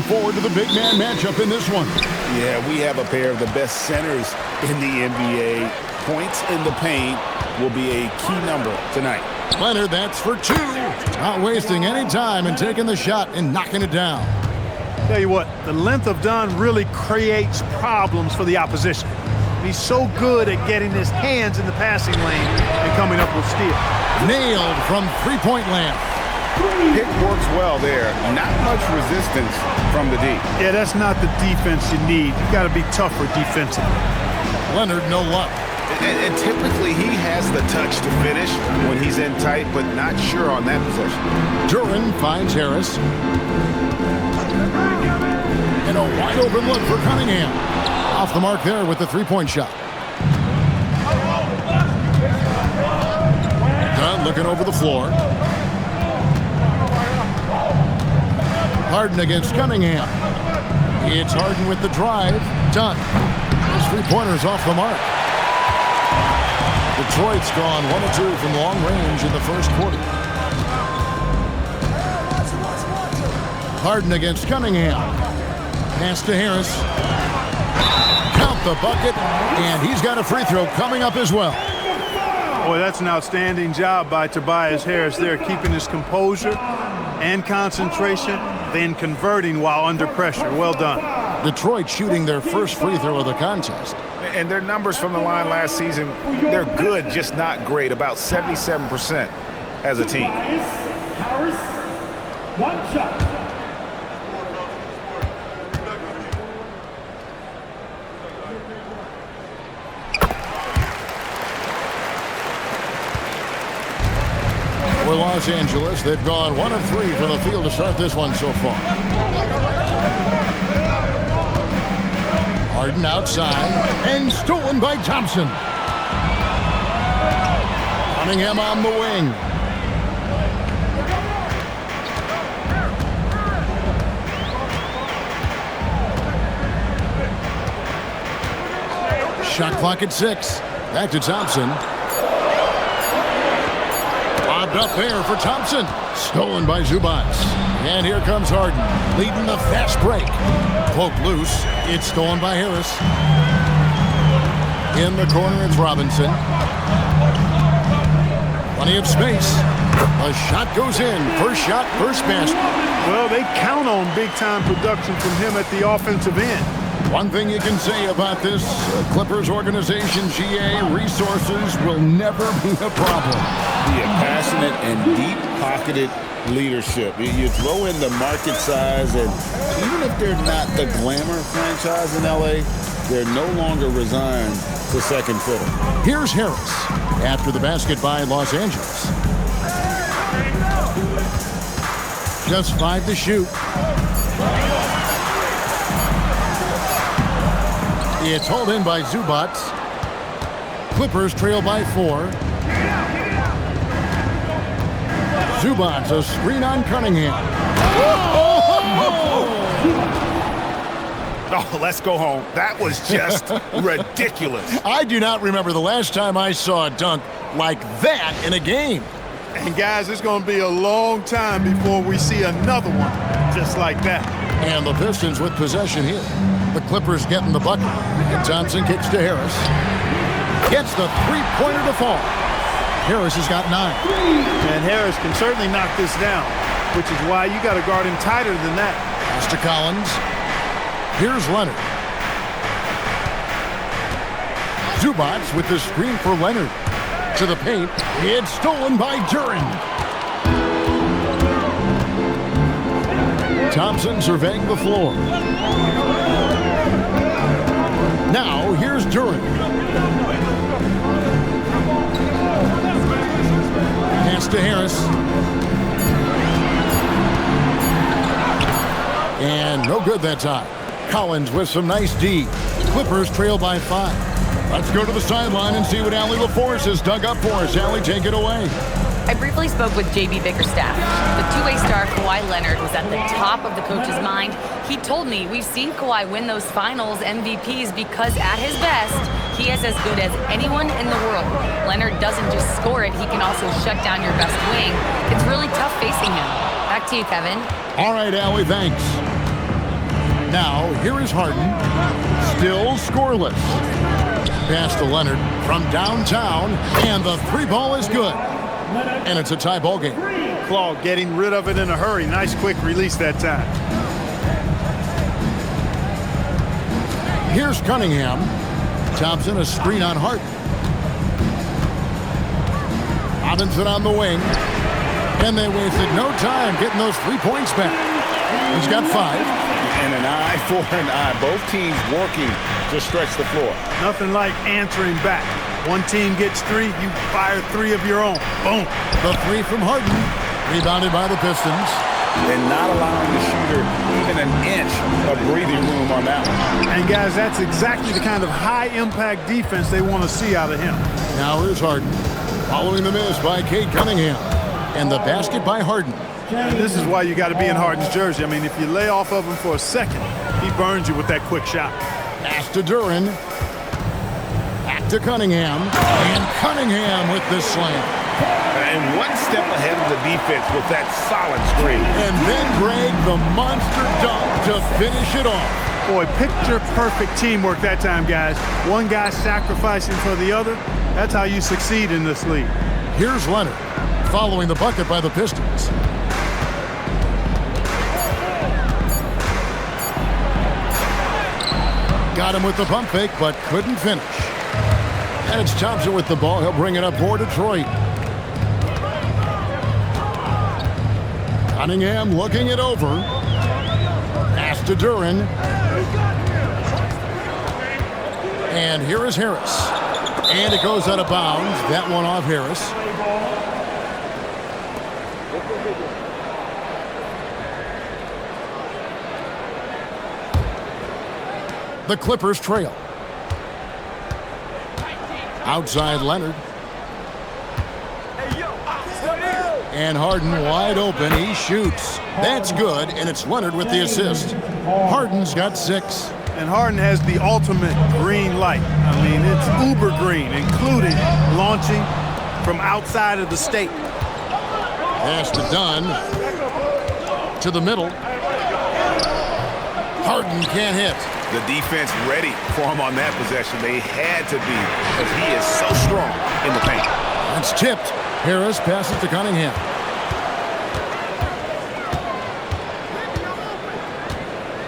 Forward to the big man matchup in this one. Yeah, we have a pair of the best centers in the NBA. Points in the paint will be a key number tonight. Leonard, that's for two. Not wasting any time and taking the shot and knocking it down. Tell you what, the length of Dunn really creates problems for the opposition. He's so good at getting his hands in the passing lane and coming up with steal. Nailed from three-point land. Pick works well there. Not much resistance from the D. Yeah, that's not the defense you need. You've got to be tougher defensively. Leonard, no luck. And typically he has the touch to finish when he's in tight, but not sure on that possession. Duran finds Harris. And a wide open look for Cunningham. Off the mark there with the three-point shot. Dunn looking over the floor. Harden against Cunningham. It's Harden with the drive. Dunn. His three-pointer's off the mark. Detroit's gone 1 of 2 from long range in the first quarter. Harden against Cunningham. Pass to Harris. Count the bucket, and he's got a free throw coming up as well. Boy, that's an outstanding job by Tobias Harris there, keeping his composure and concentration, then converting while under pressure. Well done. Detroit shooting their first free throw of the contest. And their numbers from the line last season, they're good, just not great. About 77% as a team. Harris, one shot. For Los Angeles, they've gone 1 of 3 from the field to start this one so far. Harden outside and stolen by Thompson. Cunningham on the wing. Shot clock at 6. Back to Thompson. Bobbed up there for Thompson. Stolen by Zubac. And here comes Harden, leading the fast break. Cloak loose. It's stolen by Harris. In the corner, it's Robinson. Plenty of space. A shot goes in. First shot, first basket. Well, they count on big-time production from him at the offensive end. One thing you can say about this Clippers organization, GA, resources will never be a problem. Yeah, passionate and deep-pocketed leadership. You throw in the market size, and even if they're not the glamour franchise in LA, they're no longer resigned to second fiddle. Here's Harris after the basket by Los Angeles. Just 5 to shoot. It's hauled in by Zubac. Clippers trail by 4. Zubac, a screen on Cunningham. Oh, let's go home. That was just ridiculous. I do not remember the last time I saw a dunk like that in a game. And guys, it's going to be a long time before we see another one just like that. And the Pistons with possession here. The Clippers getting the bucket. And Thompson kicks to Harris. Gets the three-pointer to fall. Harris has got 9. And Harris can certainly knock this down, which is why you got to guard him tighter than that. Pass to Collins. Here's Leonard. Zubac with the screen for Leonard. To the paint. It's stolen by Duran. Thompson surveying the floor. Now, here's Duran. Pass to Harris. And no good that time. Collins with some nice D. The Clippers trail by 5. Let's go to the sideline and see what Allie LaForce has dug up for us. Allie, take it away. I briefly spoke with J.B. Bickerstaff. The two-way star Kawhi Leonard was at the top of the coach's mind. He told me we've seen Kawhi win those finals MVPs because at his best, he is as good as anyone in the world. Leonard doesn't just score it, he can also shut down your best wing. It's really tough facing him. Back to you, Kevin. All right, Allie, thanks. Now, here is Harden. Still scoreless. Pass to Leonard from downtown, and the three ball is good. And it's a tie ball game. Claude getting rid of it in a hurry. Nice quick release that time. Here's Cunningham. Thompson a screen on Harden. Robinson on the wing. And they wasted no time getting those 3 points back. He's got 5. And an eye for an eye. Both teams working to stretch the floor. Nothing like answering back. One team gets 3, you fire 3 of your own. Boom. The 3 from Harden. Rebounded by the Pistons. And not allowing the shooter even an inch of breathing room on that one. And guys, that's exactly the kind of high-impact defense they want to see out of him. Now here's Harden. Following the miss by Cade Cunningham. And the basket by Harden. And this is why you got to be in Harden's jersey. I mean, if you lay off of him for a second, he burns you with that quick shot. Pass to Duren. Back to Cunningham. And Cunningham with this slam. And one step ahead of the defense with that solid screen. And then Greg, the monster dunk to finish it off. Boy, picture-perfect teamwork that time, guys. One guy sacrificing for the other. That's how you succeed in this league. Here's Leonard, following the bucket by the Pistons. Got him with the pump fake, but couldn't finish. And it's Thompson with the ball. He'll bring it up for Detroit. Cunningham looking it over. Pass to Duren. And here is Harris. And it goes out of bounds. That one off Harris. The Clippers trail. Outside Leonard. And Harden wide open. He shoots. That's good, and it's Leonard with the assist. Harden's got 6. And Harden has the ultimate green light. I mean, it's uber green, including launching from outside of the state. Pass to Dunn. To the middle. Harden can't hit. The defense ready for him on that possession. They had to be, because he is so strong in the paint. It's tipped. Harris passes to Cunningham.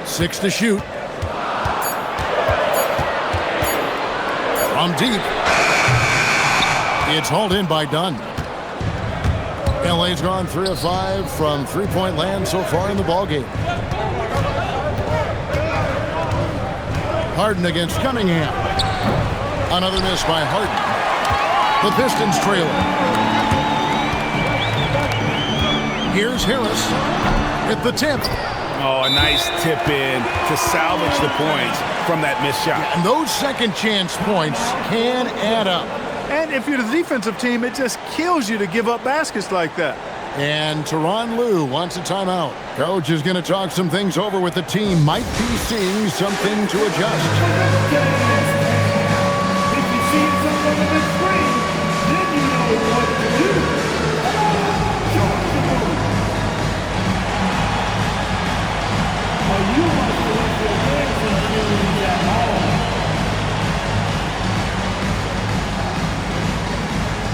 Six to shoot. From deep. It's hauled in by Dunn. LA's gone 3 of 5 from three-point land so far in the ballgame. Harden against Cunningham. Another miss by Harden. The Pistons trailing. Here's Harris at the tip. Oh, a nice tip in to salvage the points from that missed shot. And those second chance points can add up. And if you're the defensive team, it just kills you to give up baskets like that. And Tyronn Lue wants a timeout. Coach is going to talk some things over with the team. Might be seeing something to adjust. If you see something on the screen, then you know what to do. Charge the move. Well, you must let your legs and at home.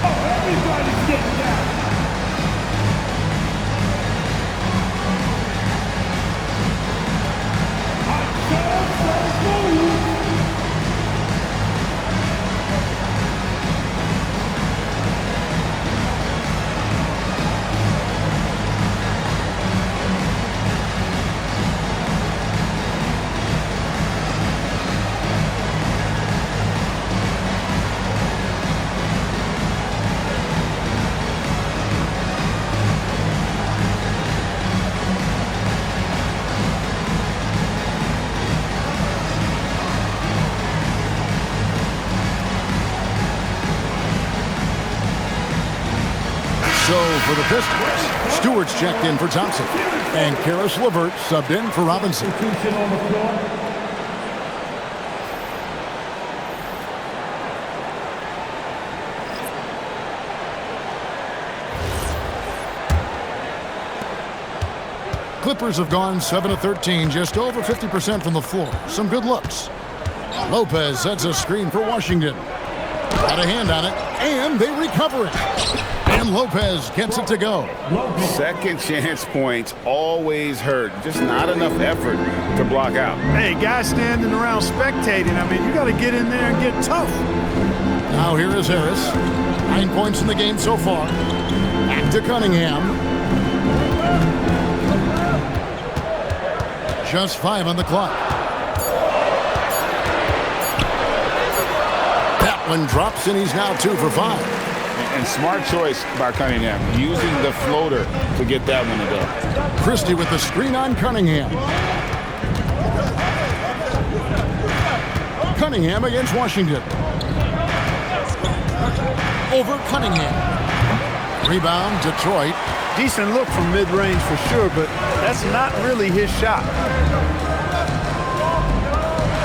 Oh, everybody's getting down. So for the Pistons, Stewart's checked in for Thompson. And Karis LeVert subbed in for Robinson. On the floor. Clippers have gone 7 of 13, just over 50% from the floor. Some good looks. Lopez sets a screen for Washington. Got a hand on it, and they recover it. And Lopez gets it to go. Second chance points always hurt. Just not enough effort to block out. Hey, guys standing around spectating, I mean, you got to get in there and get tough. Now here is Harris. 9 points in the game so far. Back to Cunningham. Just 5 on the clock. That one drops, and he's now 2 for 5. And smart choice by Cunningham, using the floater to get that one to go. Christie with the screen on Cunningham. Cunningham against Washington. Over Cunningham. Rebound, Detroit. Decent look from mid-range for sure, but that's not really his shot.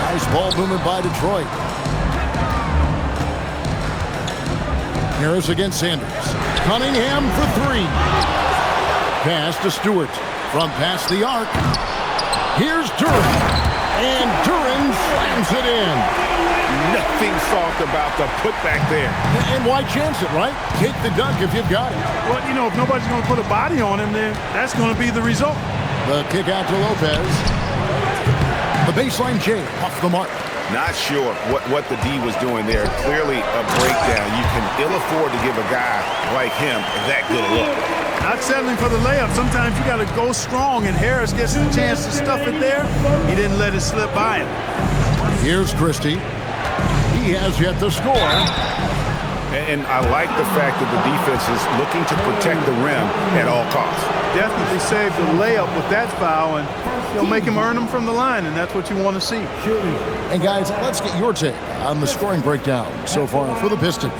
Nice ball movement by Detroit. Harris against Sanders. Cunningham for 3. Pass to Stewart. From past the arc. Here's Duran. And Duran slams it in. Nothing soft about the putback there. And why chance it, right? Take the dunk if you've got it. Well, you know, if nobody's going to put a body on him there, that's going to be the result. The kick out to Lopez. The baseline J off the mark. Not sure what the D was doing there. Clearly a breakdown. You can ill afford to give a guy like him that good a look. Not settling for the layup. Sometimes you got to go strong, and Harris gets a chance to stuff it there. He didn't let it slip by him. Here's Christie. He has yet to score. And I like the fact that the defense is looking to protect the rim at all costs. Definitely saved the layup with that foul, and he'll make him earn them from the line, and that's what you want to see. And guys, let's get your take on the scoring breakdown so far for the Pistons.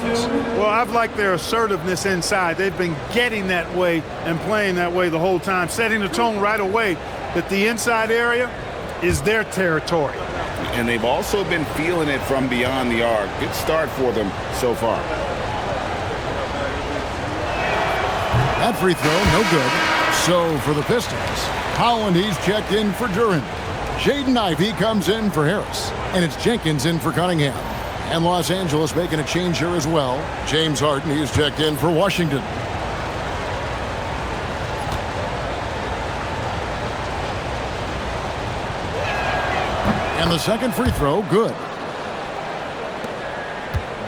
Well, I've liked their assertiveness inside. They've been getting that way and playing that way the whole time, setting the tone right away that the inside area is their territory. And they've also been feeling it from beyond the arc. Good start for them so far. That free throw, no good. So for the Pistons, Holland, he's checked in for Duran. Jaden Ivey comes in for Harris. And it's Jenkins in for Cunningham. And Los Angeles making a change here as well. James Harden, he's checked in for Washington. And the second free throw, good.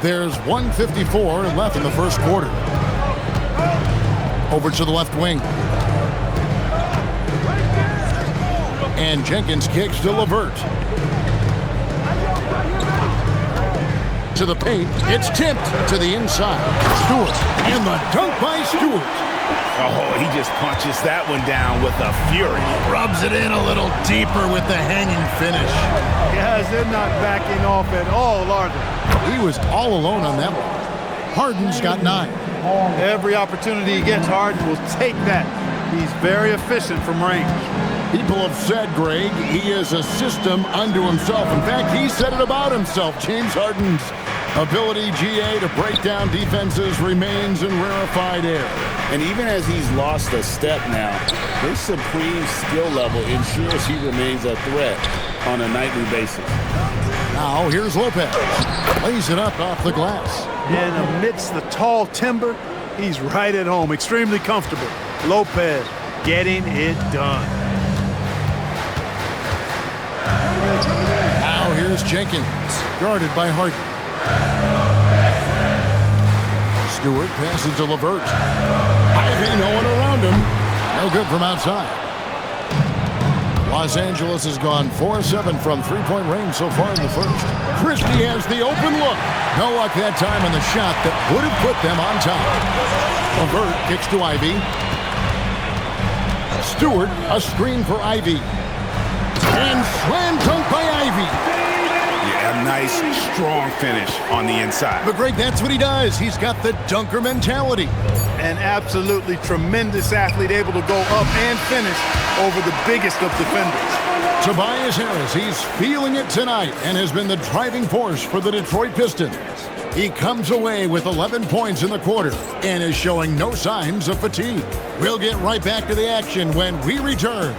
There's 1:54 left in the first quarter. Over to the left wing. And Jenkins kicks to LeVert. To the paint. It's tipped to the inside. Stewart. And the dunk by Stewart. Oh, he just punches that one down with a fury. Rubs it in a little deeper with the hanging finish. Guys, they're not backing off at all, are they? He was all alone on that one. Harden's got 9. Every opportunity he gets, Harden will take that. He's very efficient from range. People have said, Greg, he is a system unto himself. In fact, he said it about himself. James Harden's ability, GA, to break down defenses remains in rarefied air. And even as he's lost a step now, his supreme skill level ensures he remains a threat on a nightly basis. Now, here's Lopez. Lays it up off the glass. And amidst the tall timber, he's right at home, extremely comfortable. Lopez getting it done. Now here's Jenkins, guarded by Harden. Stewart passes to LeVert. Ivey, no one around him. No good from outside. Los Angeles has gone 4-7 from three-point range so far in the first. Christie has the open look. No luck that time on the shot that would have put them on top. LeVert kicks to Ivey. Stewart, a screen for Ivey. And slam dunk by Ivey. Yeah, a nice, strong finish on the inside. But Greg, that's what he does. He's got the dunker mentality. An absolutely tremendous athlete, able to go up and finish over the biggest of defenders. Tobias Harris, he's feeling it tonight and has been the driving force for the Detroit Pistons. He comes away with 11 points in the quarter and is showing no signs of fatigue. We'll get right back to the action when we return.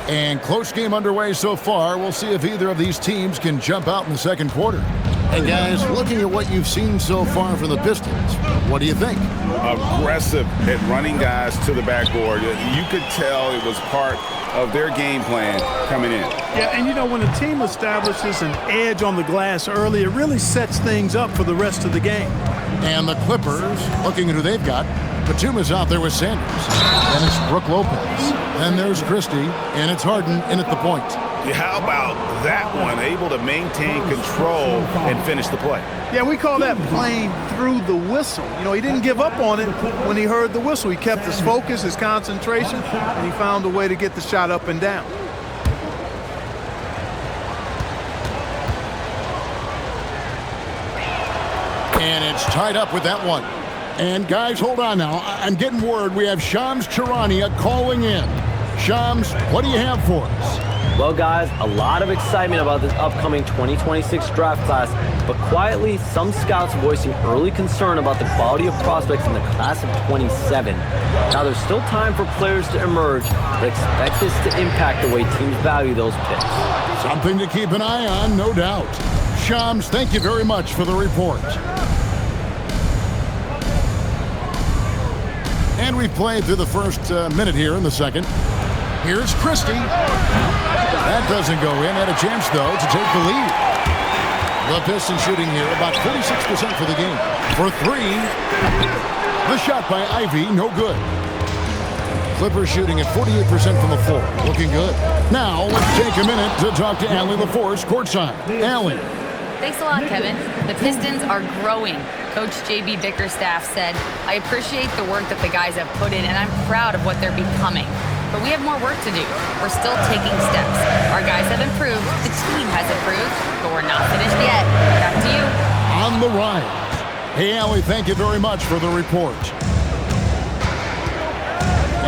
And close game underway so far. We'll see if either of these teams can jump out in the second quarter. Hey, guys, looking at what you've seen so far from the Pistons, what do you think? Aggressive at running guys to the backboard. You could tell it was part of their game plan coming in. Yeah, and you know, when a team establishes an edge on the glass early, it really sets things up for the rest of the game. And the Clippers, looking at who they've got, Batuma's out there with Sanders. And it's Brook Lopez. Then there's Christie, and it's Harden in at the point. Yeah, how about that one? Able to maintain control and finish the play. Yeah, we call that playing through the whistle. You know, he didn't give up on it when he heard the whistle. He kept his focus, his concentration, and he found a way to get the shot up and down. And it's tied up with that one. And guys, hold on now. I'm getting word we have Shams Charania calling in. Shams, what do you have for us? Well, guys, a lot of excitement about this upcoming 2026 draft class, but quietly, some scouts voicing early concern about the quality of prospects in the class of 27. Now, there's still time for players to emerge, but expect this to impact the way teams value those picks. Something to keep an eye on, no doubt. Shams, thank you very much for the report. And we've played through the first minute here in the second. Here's Christie. That doesn't go in. Had a chance, though, to take the lead. The Pistons shooting here about 46% for the game. For three, the shot by Ivy, no good. Clippers shooting at 48% from the floor. Looking good. Now, let's take a minute to talk to Allie LaForce courtside. Allie. Thanks a lot, Kevin. The Pistons are growing. Coach J.B. Bickerstaff said, I appreciate the work that the guys have put in, and I'm proud of what they're becoming. But we have more work to do. We're still taking steps. Our guys have improved, the team has improved, but we're not finished yet. Back to you. On the rise. Hey, Allie, thank you very much for the report.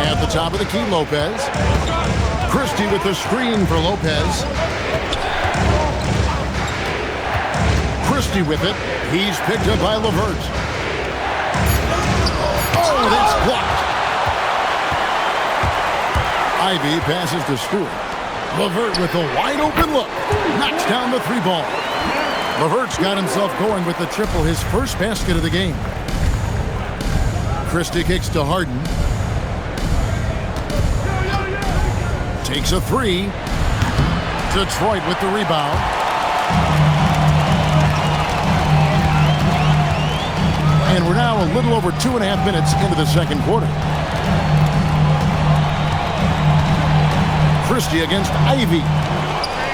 At the top of the key, Lopez. Christie with the screen for Lopez. Christie with it. He's picked up by LeVert. Oh, that's blocked. Ivy passes to Stewart. LeVert with a wide open look. Knocks down the three ball. LeVert's got himself going with the triple, his first basket of the game. Christie kicks to Harden. Takes a three. Detroit with the rebound. And we're now a little over 2.5 minutes into the second quarter. Christie against Ivy.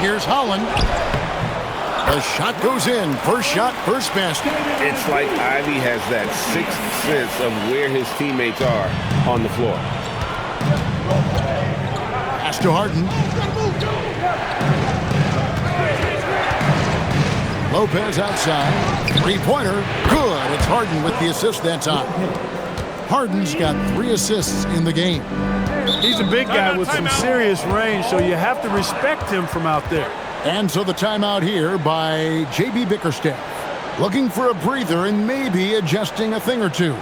Here's Holland. The shot goes in. First shot, first basket. It's like Ivy has that sixth sense of where his teammates are on the floor. Pass to Harden. Lopez outside. Three-pointer. Good. It's Harden with the assist that time. Harden's got 3 assists in the game. He's a big guy with some serious range, so you have to respect him from out there. And so the timeout here by J.B. Bickerstaff. Looking for a breather and maybe adjusting a thing or two.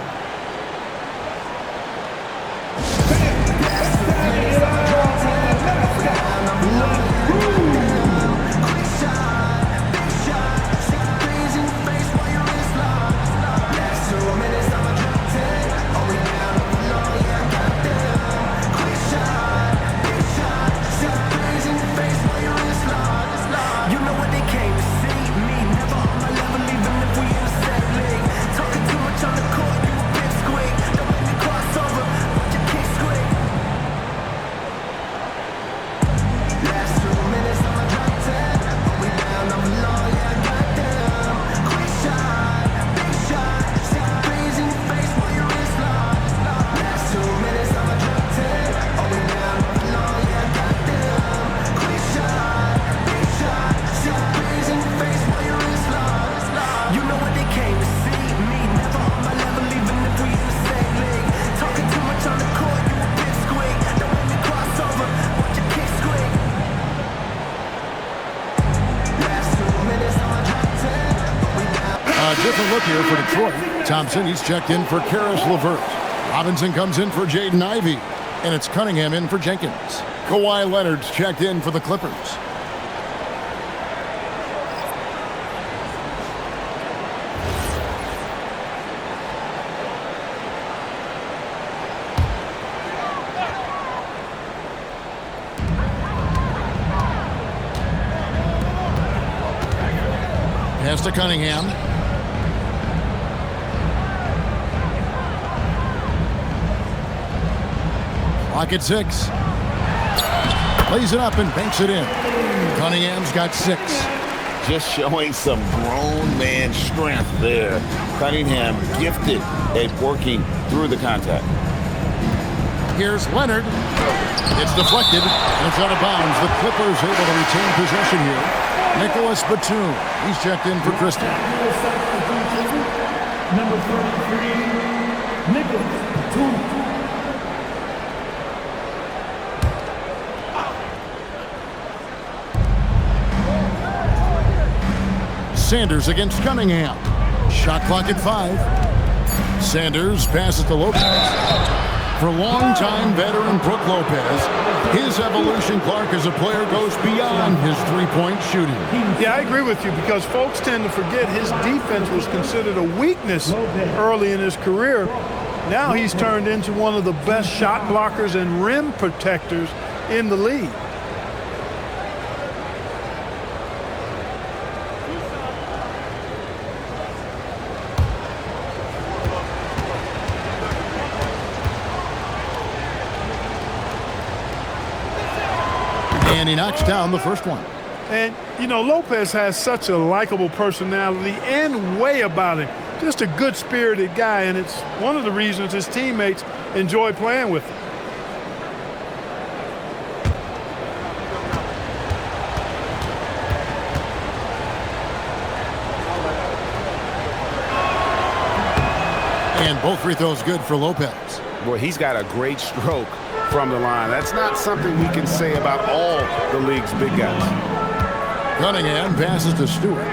A different look here for Detroit. Thompson, he's checked in for Karis LeVert. Robinson comes in for Jaden Ivey. And it's Cunningham in for Jenkins. Kawhi Leonard's checked in for the Clippers. Pass to Cunningham. Clock at 6. Lays it up and banks it in. Cunningham's got 6. Just showing some grown man strength there. Cunningham gifted at working through the contact. Here's Leonard. It's deflected, and it's out of bounds. The Clippers able to retain possession here. Nicholas Batum. He's checked in for Christie. Number 33, Nicholas Batum. Sanders against Cunningham. Shot clock at 5. Sanders passes to Lopez. For longtime veteran Brook Lopez, his evolution, Clark, as a player goes beyond his three-point shooting. Yeah, I agree with you because folks tend to forget his defense was considered a weakness early in his career. Now he's turned into one of the best shot blockers and rim protectors in the league. And he knocks down the first one. And, you know, Lopez has such a likable personality and way about him. Just a good-spirited guy, and it's one of the reasons his teammates enjoy playing with him. And both free throws good for Lopez. Boy, he's got a great stroke from the line. That's not something we can say about all the league's big guys. Cunningham passes to Stewart.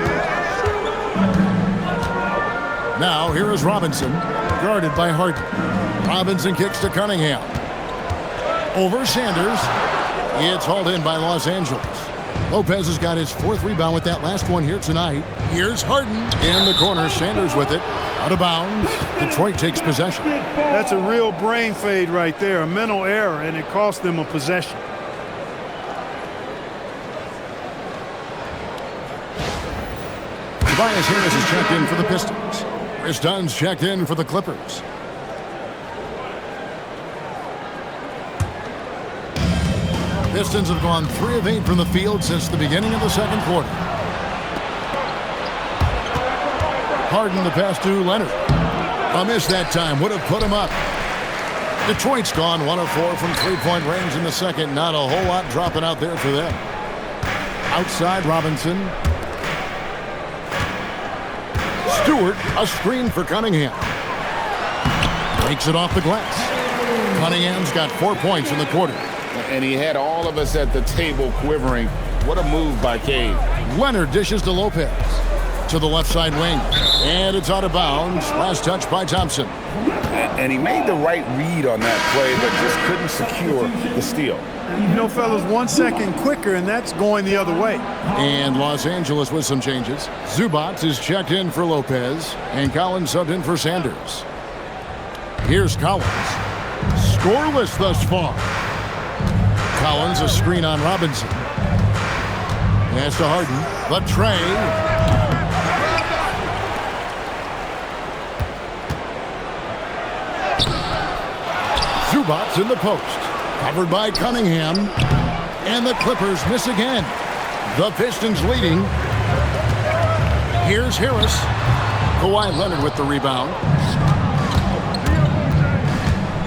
Now here is Robinson, guarded by Harden. Robinson kicks to Cunningham. Over Sanders. It's hauled in by Los Angeles. Lopez has got his 4th rebound with that last one here tonight. Here's Harden in the corner. Sanders with it. Out of bounds. Detroit takes possession. That's a real brain fade right there, a mental error, and it cost them a possession. Tobias Harris is checked in for the Pistons. Chris Dunn's checked in for the Clippers. Pistons have gone 3 of 8 from the field since the beginning of the second quarter. Harden the pass to Leonard. A miss that time would have put him up. Detroit's gone 1 of 4 from three-point range in the second. Not a whole lot dropping out there for them. Outside Robinson. Stewart, a screen for Cunningham. Takes it off the glass. Cunningham's got 4 points in the quarter. And he had all of us at the table quivering. What a move by Cade. Leonard dishes to Lopez. To the left side wing. And it's out of bounds. Last touch by Thompson. And he made the right read on that play, but just couldn't secure the steal. You know, fellas, 1 second quicker, and that's going the other way. And Los Angeles with some changes. Zubac is checked in for Lopez. And Collins subbed in for Sanders. Here's Collins. Scoreless thus far. Collins, a screen on Robinson. Pass to Harden. The tray. Zubac in the post. Covered by Cunningham. And the Clippers miss again. The Pistons leading. Here's Harris. Kawhi Leonard with the rebound.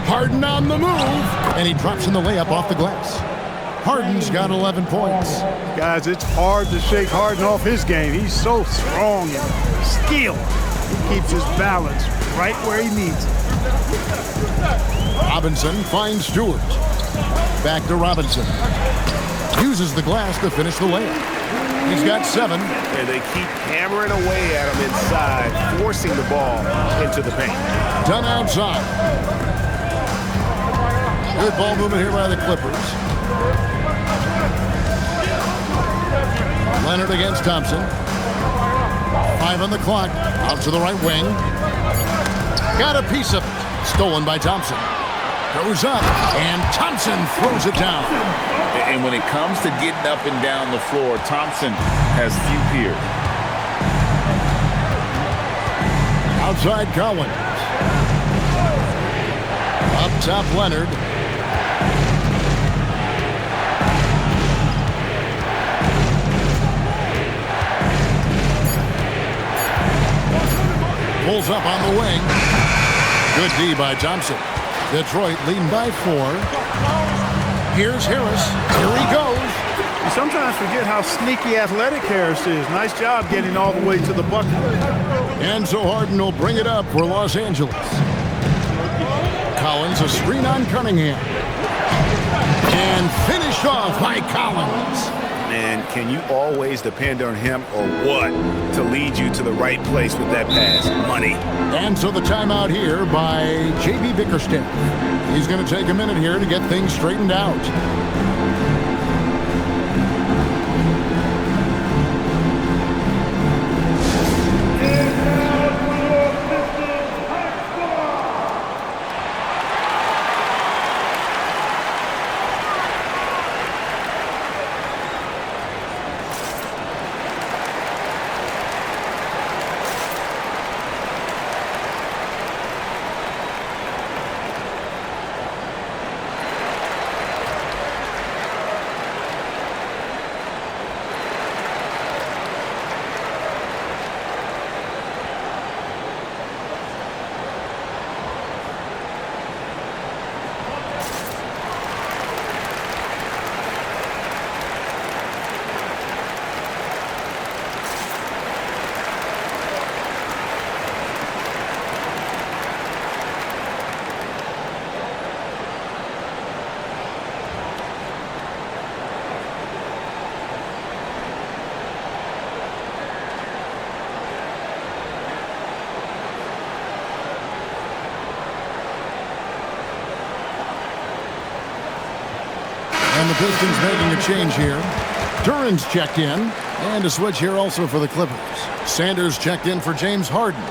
Harden on the move. And he drops in the layup off the glass. Harden's got 11 points. Guys, it's hard to shake Harden off his game. He's so strong and skilled. He keeps his balance right where he needs it. Robinson finds Stewart. Back to Robinson. Uses the glass to finish the layup. He's got 7. And they keep hammering away at him inside. releasing the ball into the paint. Done outside. Good ball movement here by the Clippers. Leonard against Thompson. 5 on the clock. Out to the right wing. Got a piece of it. Stolen by Thompson. Goes up, and Thompson throws it down. And when it comes to getting up and down the floor, Thompson has few peers. Outside Collins. Up top Leonard. Pulls up on the wing. Good D by Thompson. Detroit leading by 4. Here's Harris. Here he goes. You sometimes forget how sneaky athletic Harris is. Nice job getting all the way to the bucket. And so Harden will bring it up for Los Angeles. Collins, a screen on Cunningham. And finished off by Collins. And can you always depend on him or what to lead you to the right place with that pass? Money. And so the timeout here by JB Bickerstaff. He's going to take a minute here to get things straightened out. And the Pistons making a change here. Duran's checked in. And a switch here also for the Clippers. Sanders checked in for James Harden.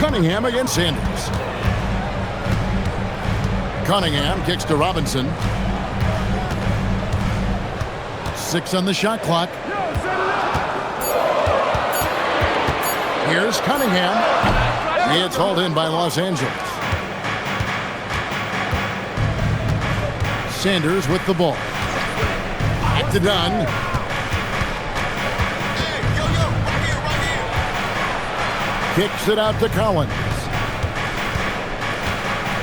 Cunningham against Sanders. Cunningham kicks to Robinson. 6 on the shot clock. Here's Cunningham. It's hauled in by Los Angeles. Sanders with the ball. Back to Dunn. Kicks it out to Collins.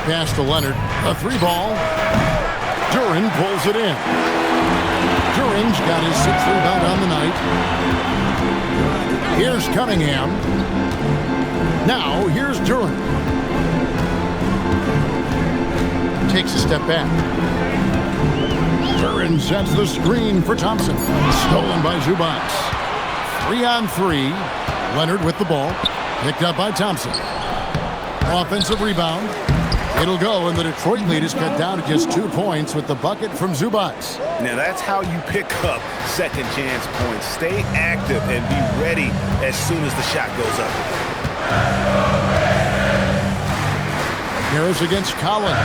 Pass to Leonard. A 3-ball. Duran pulls it in. Duran's got his 6th rebound on the night. Here's Cunningham. Now here's Duran. Takes a step back. Duran sets the screen for Thompson. Stolen by Zubac. 3-on-3. Leonard with the ball. Picked up by Thompson. Offensive rebound. It'll go, and the Detroit lead is cut down to just 2 points with the bucket from Zubac. Now that's how you pick up second chance points. Stay active and be ready as soon as the shot goes up. Harris against Collins.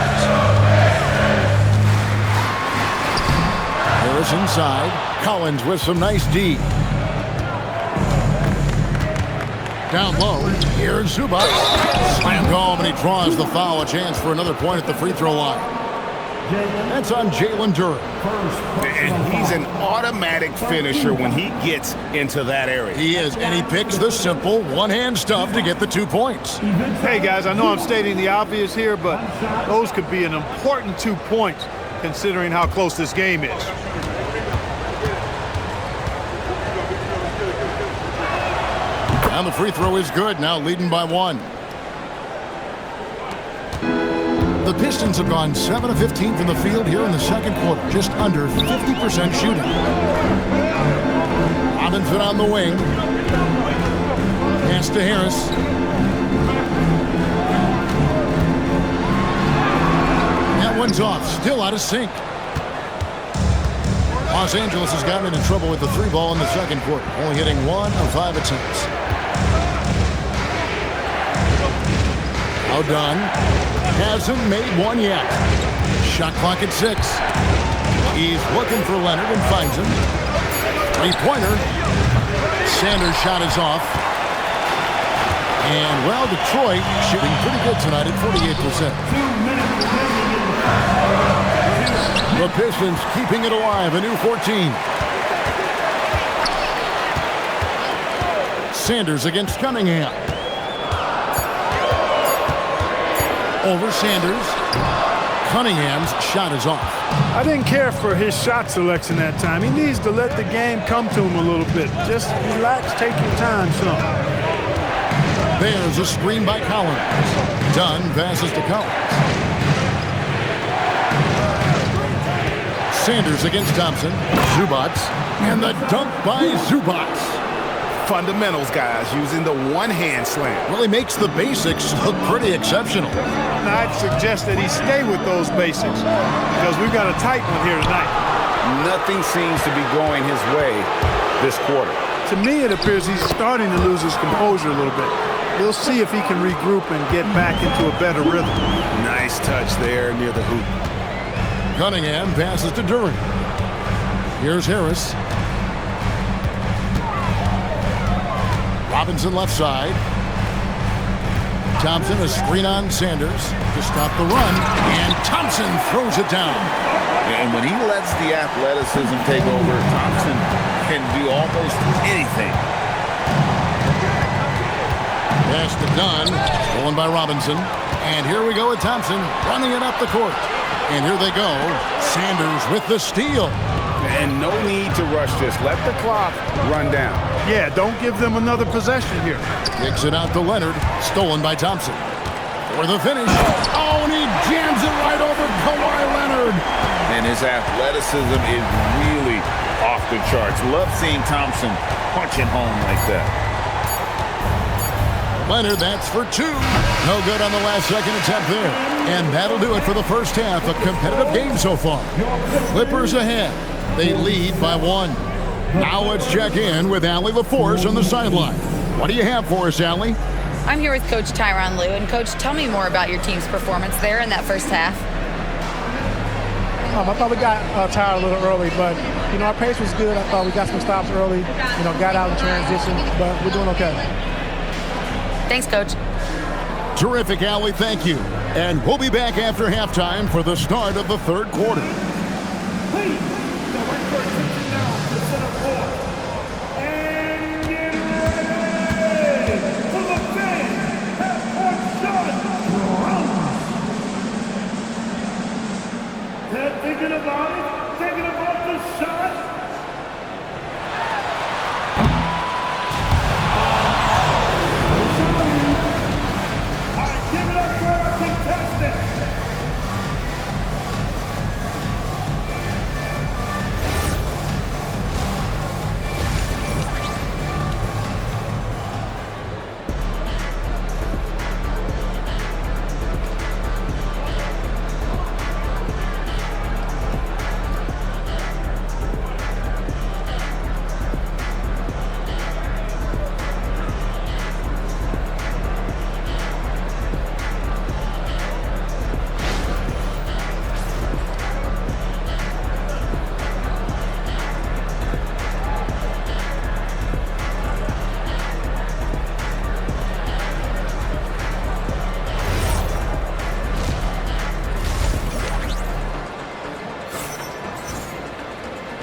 Harris inside. Collins with some nice D. Down low. Here's Zubac. Slam home, and he draws the foul. A chance for another point at the free throw line. That's on Jalen Duran. And he's an automatic finisher when he gets into that area. He is, and he picks the simple one-hand stuff to get the 2 points. Hey, guys, I know I'm stating the obvious here, but those could be an important 2 points considering how close this game is. And the free throw is good, now leading by 1. The Pistons have gone 7 of 15 from the field here in the second quarter, just under 50% shooting. Robinson on the wing. Pass to Harris. That one's off, still out of sync. Los Angeles has gotten into trouble with the 3 ball in the second quarter, only hitting 1 of 5 attempts. Now done. Hasn't made one yet. Shot clock at 6. He's looking for Leonard and finds him. Three-pointer. Sanders' shot is off. And, well, Detroit shooting pretty good tonight at 48%. The Pistons keeping it alive, a new 14. Sanders against Cunningham. Over Sanders. Cunningham's shot is off. I didn't care for his shot selection that time. He needs to let the game come to him a little bit. Just relax, take your time some. There's a screen by Collins. Dunn passes to Collins. Sanders against Thompson. Zubats. And the dunk by Zubats. Fundamentals, guys, using the one-hand slam. Well, he makes the basics look pretty exceptional. Now, I'd suggest that he stay with those basics because we've got a tight one here tonight. Nothing seems to be going his way this quarter. To me, it appears he's starting to lose his composure a little bit. We'll see if he can regroup and get back into a better rhythm. Nice touch there near the hoop. Cunningham passes to Duran. Here's Harris. Robinson left side. Thompson a screen on Sanders to stop the run, and Thompson throws it down. And when he lets the athleticism take over, Thompson can do almost anything. Pass to Dunn, stolen by Robinson. And here we go with Thompson running it up the court. And here they go. Sanders with the steal. And no need to rush this. Let the clock run down. Yeah, don't give them another possession here. Kicks it out to Leonard. Stolen by Thompson. For the finish. Oh, and he jams it right over Kawhi Leonard. And his athleticism is really off the charts. Love seeing Thompson punching home like that. Leonard, that's for 2. No good on the last second attempt there. And that'll do it for the first half. A competitive game so far. Clippers ahead. They lead by 1. Now let's check in with Allie LaForce on the sideline. What do you have for us, Allie? I'm here with Coach Tyronn Lue. And, Coach, tell me more about your team's performance there in that first half. I thought we got tired a little early, but, our pace was good. I thought we got some stops early, got out in transition, but we're doing okay. Thanks, Coach. Terrific, Allie. Thank you. And we'll be back after halftime for the start of the third quarter. Please, direct your attention now to center court. And get ready for the big half-court shot. They're thinking about it, thinking about the shot. All right, give it up for our contestants.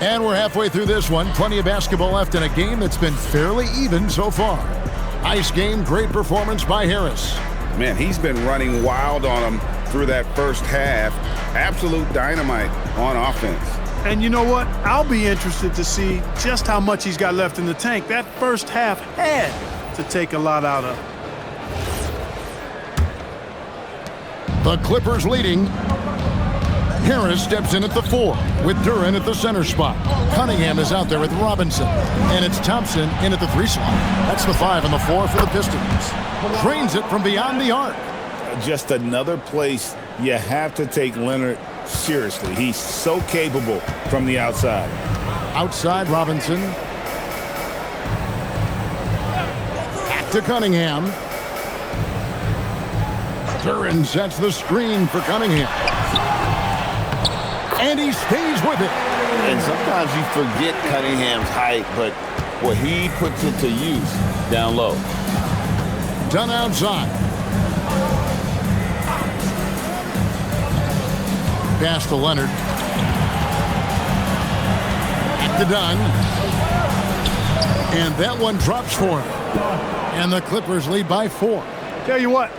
And we're halfway through this one. Plenty of basketball left in a game that's been fairly even so far. Nice game, great performance by Harris. Man, he's been running wild on him through that first half. Absolute dynamite on offense. And you know what? I'll be interested to see just how much he's got left in the tank. That first half had to take a lot out of. The Clippers leading. Harris steps in at the 4 with Duran at the center spot. Cunningham is out there with Robinson. And it's Thompson in at the 3 slot. That's the 5 and the 4 for the Pistons. Drains it from beyond the arc. Just another place you have to take Leonard seriously. He's so capable from the outside. Outside Robinson. Back to Cunningham. Duran sets the screen for Cunningham. And he stays with it. And sometimes you forget Cunningham's height, but what he puts it to use down low. Done outside. Pass to Leonard. Back to Dunn. And that one drops for him. And the Clippers lead by 4. Tell you what,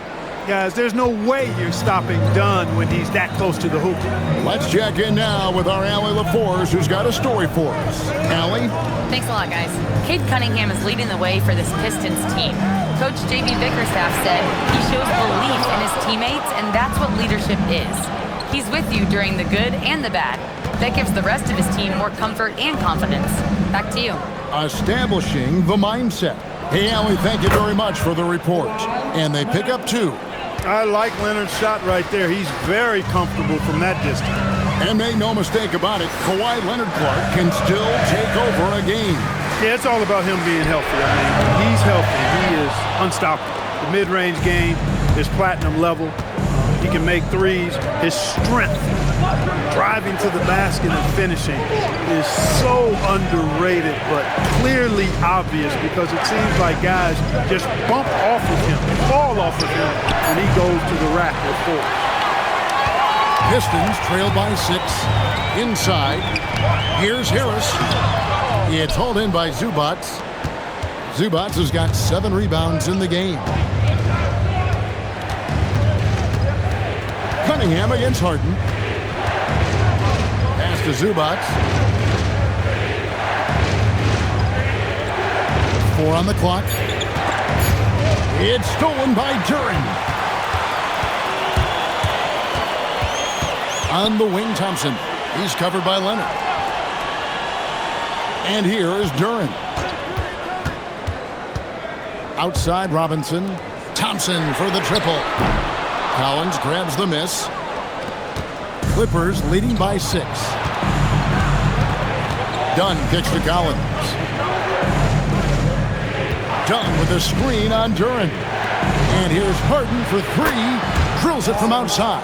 guys, there's no way you're stopping Dunn when he's that close to the hoop. Let's check in now with our Allie LaForce, who's got a story for us. Allie? Thanks a lot, guys. Cade Cunningham is leading the way for this Pistons team. Coach J.B. Bickerstaff said he shows belief in his teammates, and that's what leadership is. He's with you during the good and the bad. That gives the rest of his team more comfort and confidence. Back to you. Establishing the mindset. Hey, Allie, thank you very much for the report. And they pick up 2. I like Leonard's shot right there. He's very comfortable from that distance. And make no mistake about it, Kawhi Leonard Clark can still take over a game. Yeah, it's all about him being healthy. I mean, when he's healthy, he is unstoppable. The mid-range game is platinum level. He can make threes. His strength, driving to the basket and finishing, is so underrated, but clearly obvious because it seems like guys just bump off of him, fall off of him when he goes to the rack with force. Pistons trail by 6. Inside. Here's Harris. It's hauled in by Zubac. Zubac has got 7 rebounds in the game. Cunningham against Harden. Pass to Zubac. 4 on the clock. It's stolen by Duran. On the wing, Thompson. He's covered by Leonard. And here is Duran. Outside Robinson. Thompson for the triple. Collins grabs the miss. Clippers leading by 6. Dunn kicks to Collins. Dunn with a screen on Duran. And here's Harden for 3. Drills it from outside.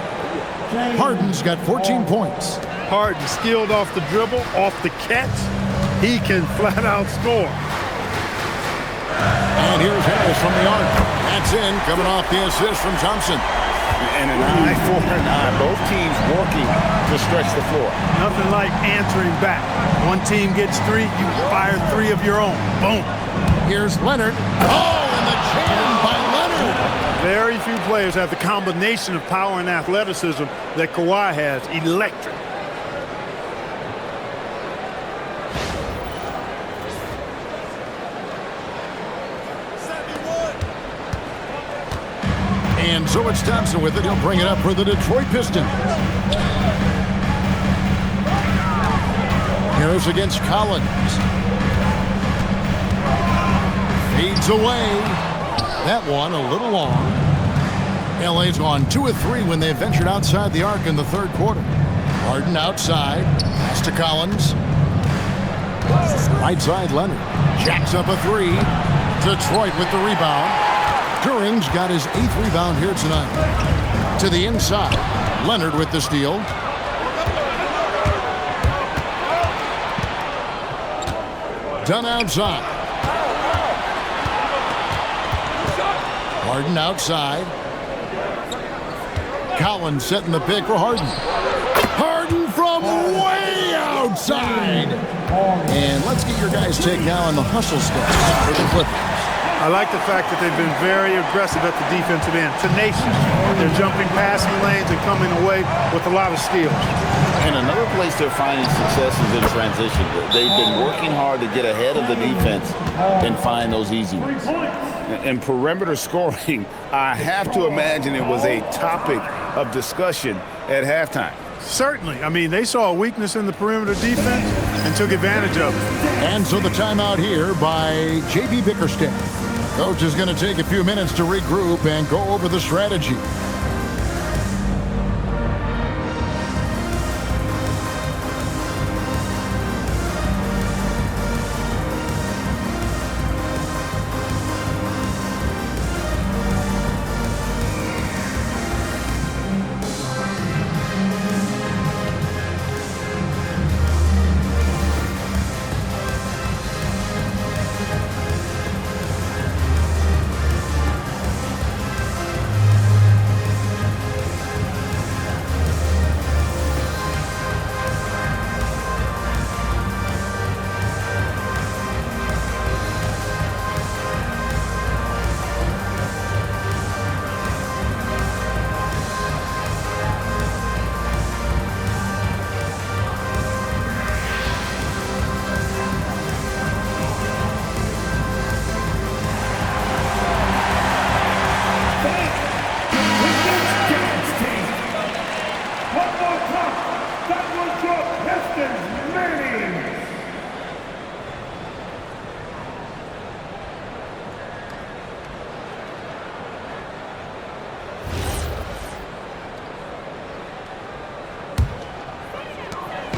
Harden's got 14 points. Harden skilled off the dribble, off the catch. He can flat out score. And here's Harris from the arc. That's in, coming off the assist from Thompson. And an eye for an eye. Both teams working to stretch the floor. Nothing like answering back. One team gets 3, you fire 3 of your own. Boom. Here's Leonard. Oh, and the jam by Leonard. Very few players have the combination of power and athleticism that Kawhi has. Electric. And so it's Thompson with it. He'll bring it up for the Detroit Pistons. Harris against Collins. Fades away. That one a little long. LA's gone 2 of 3 when they ventured outside the arc in the 3rd quarter. Harden outside. Pass to Collins. Right side Leonard. Jacks up a 3. Detroit with the rebound. Duran's got his 8th rebound here tonight. To the inside. Leonard with the steal. Dunn outside. Harden outside. Collins setting the pick for Harden. Harden from way outside. And let's get your guys' take now on the hustle stats for the Clippers. I like the fact that they've been very aggressive at the defensive end. Tenacious. They're jumping passing lanes and coming away with a lot of steals. And another place they're finding success is in transition. They've been working hard to get ahead of the defense and find those easy ones. And perimeter scoring, I have to imagine it was a topic of discussion at halftime. Certainly. I mean, they saw a weakness in the perimeter defense and took advantage of it. And so the timeout here by J.B. Bickerstaff. Coach is going to take a few minutes to regroup and go over the strategy.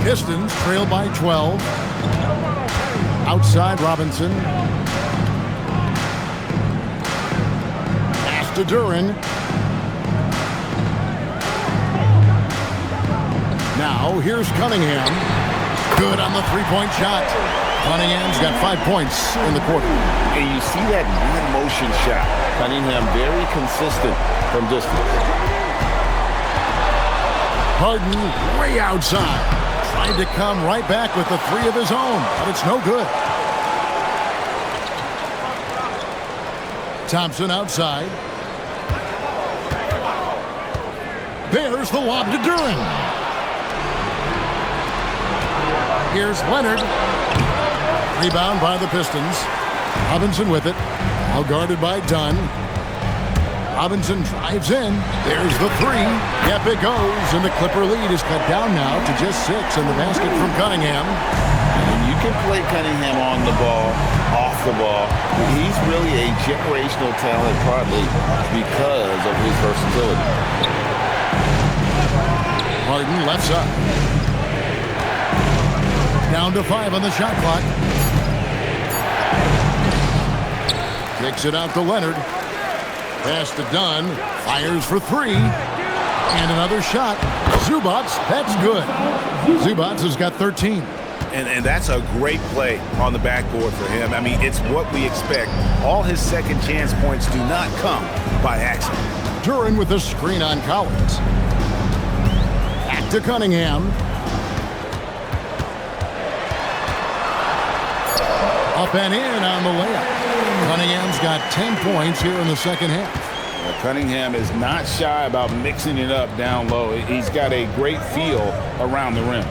Pistons trail by 12. Outside Robinson. Pass to Duren. Now here's Cunningham. Good on the three-point shot. Cunningham's got 5 points in the quarter. And you see that one-motion shot. Cunningham very consistent from distance. Harden way outside. Tried to come right back with the three of his own, but it's no good. Thompson outside. There's the lob to Duren. Here's Leonard. Rebound by the Pistons. Robinson with it. Now guarded by Dunn. Robinson drives in. There's the three. Yep, it goes. And the Clipper lead is cut down now to just 6 in the basket from Cunningham. And you can play Cunningham on the ball, off the ball. He's really a generational talent partly because of his versatility. Harden left side. Down to 5 on the shot clock. Kicks it out to Leonard. Pass to Dunn. Fires for 3. And another shot. Zubac, that's good. Zubac has got 13. And that's a great play on the backboard for him. I mean, it's what we expect. All his second chance points do not come by accident. Duren with a screen on Collins. Back to Cunningham. Up and in on the layup. Cunningham's got 10 points here in the second half. Well, Cunningham is not shy about mixing it up down low. He's got a great feel around the rim.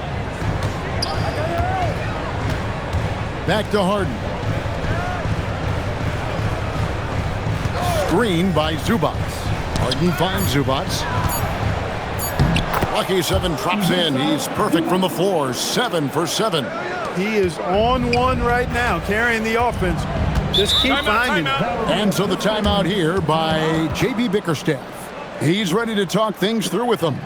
Back to Harden. Screen by Zubac. Harden finds Zubac. Lucky 7 drops in. He's perfect from the floor. 7 for 7. He is on one right now, carrying the offense. Just keep finding him. And so the timeout here by J.B. Bickerstaff. He's ready to talk things through with them.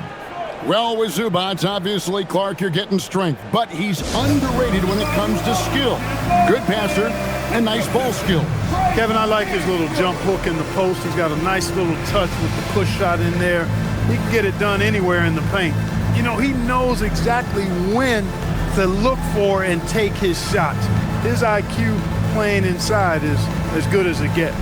Well, with Zubac, obviously, Clark, you're getting strength, but he's underrated when it comes to skill. Good passer and nice ball skill. Kevin, I like his little jump hook in the post. He's got a nice little touch with the push shot in there. He can get it done anywhere in the paint. You know, he knows exactly when to look for and take his shots. His IQ playing inside is as good as it gets.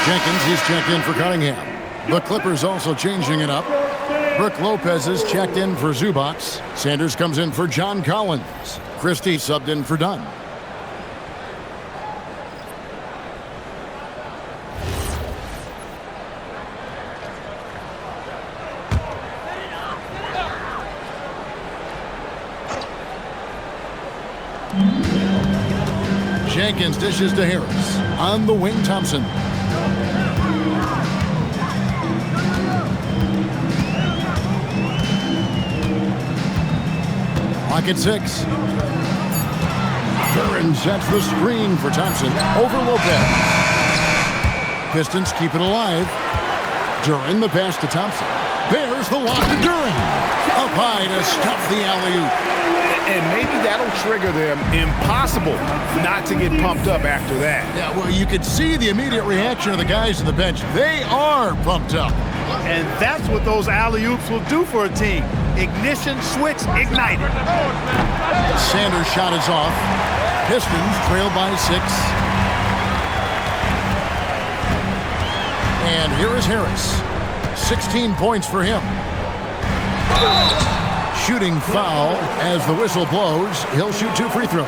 Jenkins, he's checked in for Cunningham. The Clippers also changing it up. Brook Lopez is checked in for Zubac. Sanders comes in for John Collins. Christie subbed in for Dunn. Jenkins dishes to Harris. On the wing, Thompson. Clock at 6. Duran sets the screen for Thompson over Lopez. Pistons keep it alive. Duran the pass to Thompson. There's the lob to Duran. Up high to stuff the alley-oop. And maybe that'll trigger them. Impossible not to get pumped up after that. Yeah, well, you could see the immediate reaction of the guys on the bench. They are pumped up. And that's what those alley-oops will do for a team. Ignition, switch, ignited. Sanders' shot is off. Pistons trail by 6. And here is Harris. 16 points for him. Shooting foul as the whistle blows. He'll shoot 2 free throws.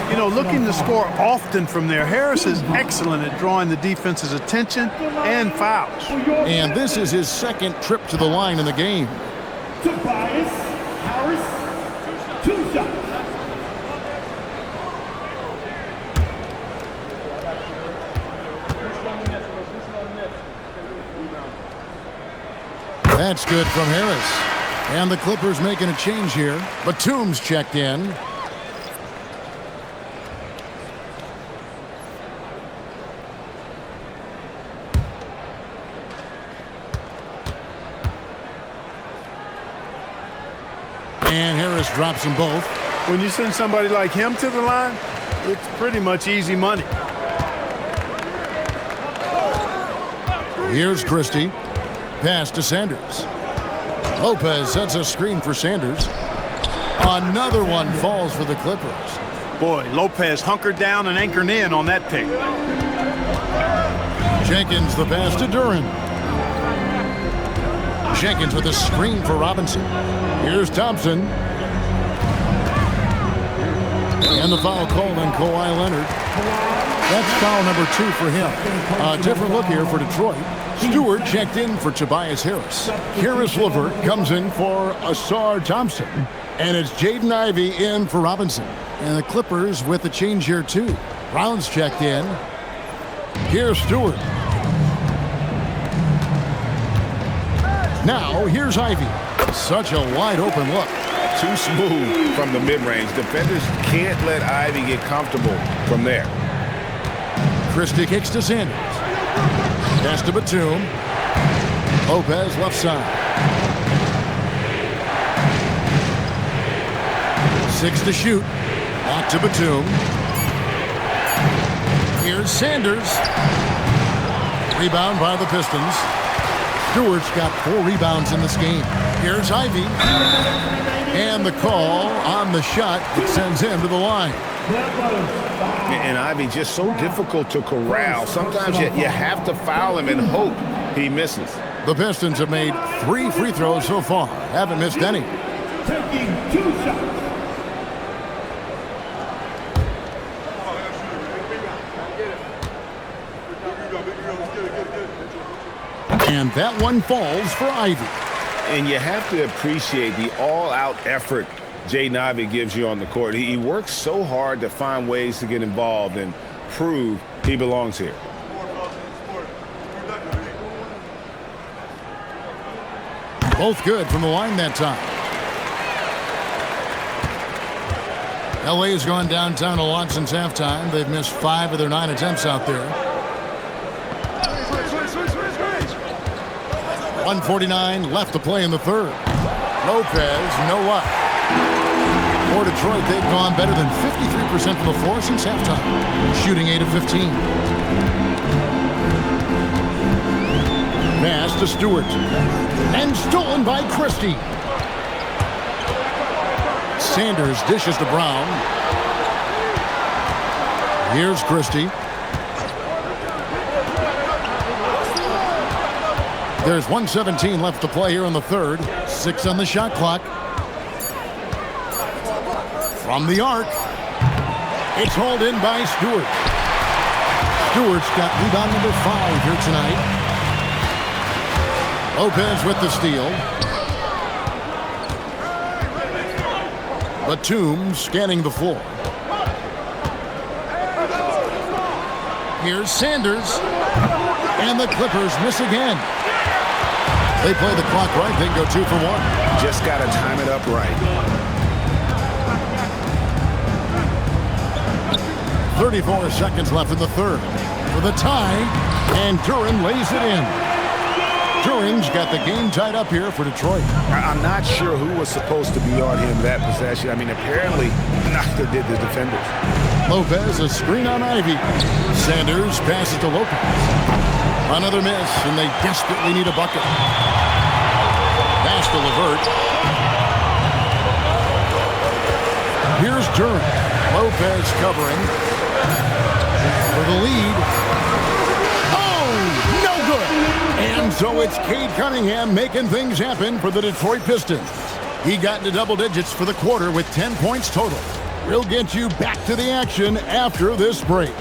You know, looking to score often from there. Harris is excellent at drawing the defense's attention and fouls. And this is his second trip to the line in the game. Tobias Harris, 2 shots. That's good from Harris. And the Clippers making a change here. Batum's checked in. And Harris drops them both. When you send somebody like him to the line, it's pretty much easy money. Here's Christie. Pass to Sanders. Lopez sets a screen for Sanders. Another one falls for the Clippers. Boy, Lopez hunkered down and anchored in on that pick. Jenkins the pass to Duran. Jenkins with a screen for Robinson. Here's Thompson. And the foul called on Kawhi Leonard. That's foul number 2 for him. A different look here for Detroit. Stewart checked in for Tobias Harris. Harris Levert comes in for Asar Thompson. And it's Jaden Ivey in for Robinson. And the Clippers with a change here too. Brown's checked in. Here's Stewart. Now here's Ivey. Such a wide open look. Too smooth from the mid-range. Defenders can't let Ivey get comfortable from there. Christie kicks to Sanders. Pass to Batum. Lopez left side. 6 to shoot. Back to Batum. Here's Sanders. Rebound by the Pistons. Stewart's got 4 rebounds in this game. Here's Ivey. And the call on the shot that sends him to the line. And Ivey just so difficult to corral. Sometimes you have to foul him and hope he misses. The Pistons have made 3 free throws so far. Haven't missed any. Taking 2 shots. And that one falls for Ivey. And you have to appreciate the all-out effort Jaden Ivey gives you on the court. He works so hard to find ways to get involved and prove he belongs here. Both good from the line that time. LA has gone downtown a lot since halftime. They've missed 5 of their 9 attempts out there. 1:49 left to play in the third. Lopez, no luck. For Detroit, they've gone better than 53% from the floor since halftime, shooting 8 of 15. Pass to Stewart. And stolen by Christie. Sanders dishes to Brown. Here's Christie. There's 1:17 left to play here in the third. 6 on the shot clock. From the arc. It's hauled in by Stewart. Stewart's got rebound number 5 here tonight. Lopez with the steal. Batum scanning the floor. Here's Sanders. And the Clippers miss again. They play the clock right, then go 2 for 1. Just got to time it up right. 34 seconds left in the third. For the tie, and Duren lays it in. Duren's got the game tied up here for Detroit. I'm not sure who was supposed to be on him that possession. I mean, apparently, neither did the defenders. Lopez, a screen on Ivy. Sanders passes to Lopez. Another miss, and they desperately need a bucket. Pass to LeVert. Here's Duren. Lopez covering for the lead. Oh, no good. And so it's Cade Cunningham making things happen for the Detroit Pistons. He got into double digits for the quarter with 10 points total. We'll get you back to the action after this break.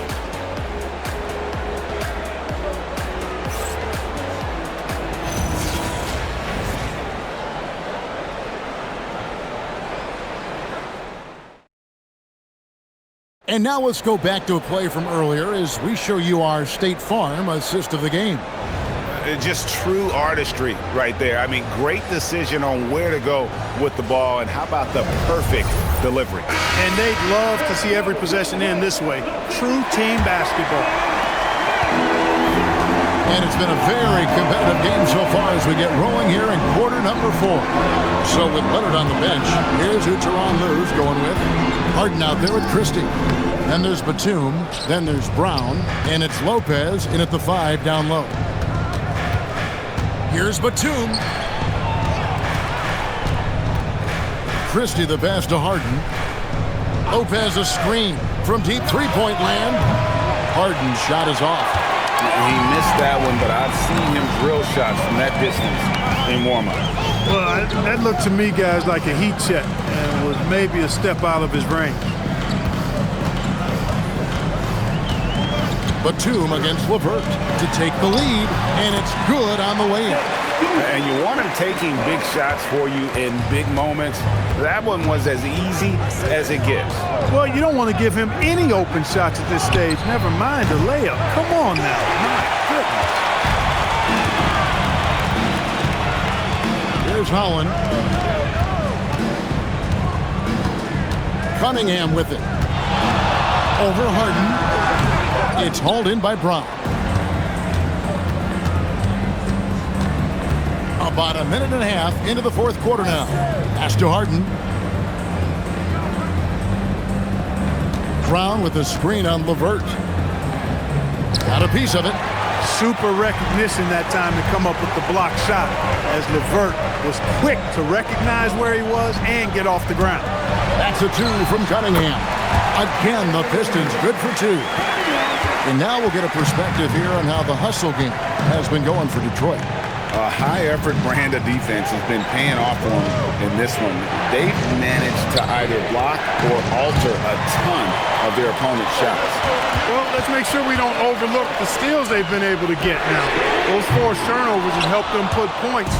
And now let's go back to a play from earlier as we show you our State Farm assist of the game. Just true artistry right there. I mean, great decision on where to go with the ball, and how about the perfect delivery? And they'd love to see every possession end this way. True team basketball. And it's been a very competitive game so far as we get rolling here in quarter number 4. So with Leonard on the bench, here's who Teron Lue's going with. Harden out there with Christie. Then there's Batum. Then there's Brown. And it's Lopez in at the 5 down low. Here's Batum. Christie the pass to Harden. Lopez a screen from deep three-point land. Harden's shot is off. He missed that one, but I've seen him drill shots from that distance in warm-up. Well, that looked to me, guys, like a heat check and was maybe a step out of his range. Batum against LeVert to take the lead, and it's good on the way in. And you want him taking big shots for you in big moments. That one was as easy as it gets. Well, you don't want to give him any open shots at this stage. Never mind a layup. Come on now. My goodness. Here's Holland. Cunningham with it. Over Harden. It's hauled in by Brown. About a minute and a half into the fourth quarter now. Pass to Harden. Brown with a screen on LeVert. Got a piece of it. Super recognition that time to come up with the block shot, as LeVert was quick to recognize where he was and get off the ground. That's a 2 from Cunningham. Again, the Pistons good for 2. And now we'll get a perspective here on how the hustle game has been going for Detroit. A high-effort brand of defense has been paying off for them in this one. They've managed to either block or alter a ton of their opponent's shots. Well, let's make sure we don't overlook the steals they've been able to get now. Those forced turnovers have helped them put points